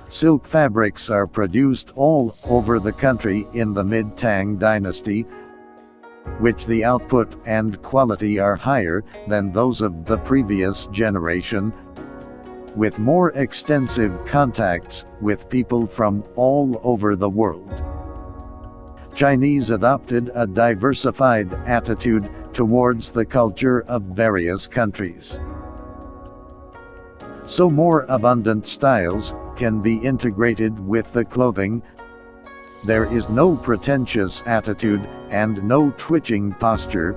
Silk fabrics are produced all over the country in the mid-Tang Dynasty, which the output and quality are higher than those of the previous generation, with more extensive contacts with people from all over the world. Chinese adopted a diversified attitude towards the culture of various countries. So more abundant styles can be integrated with the clothing. There is no pretentious attitude and no twitching posture.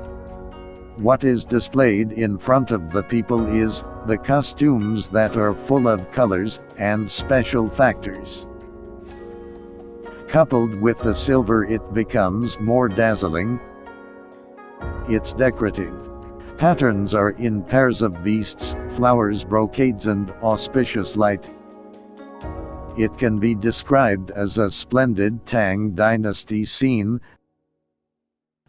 What is displayed in front of the people is the costumes that are full of colors and special factors. Coupled with the silver, it becomes more dazzling. It's decorative. Patterns are in pairs of beasts, flowers, brocades, and auspicious light. It can be described as a splendid Tang Dynasty scene.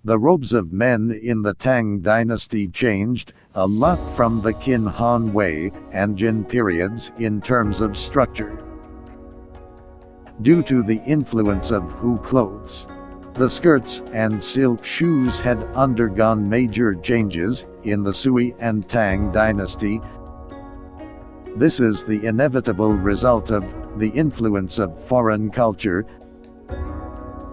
The robes of men in the Tang Dynasty changed a lot from the Qin Han Wei and Jin periods in terms of structure. Due to the influence of Hu clothes, the skirts and silk shoes had undergone major changes in the Sui and Tang Dynasty. This is the inevitable result of the influence of foreign culture.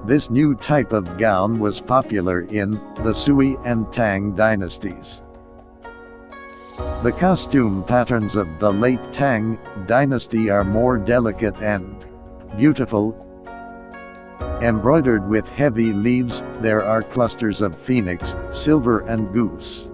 This new type of gown was popular in the Sui and Tang dynasties. The costume patterns of the late Tang Dynasty are more delicate and beautiful. Embroidered with heavy leaves, there are clusters of phoenix, silver and goose.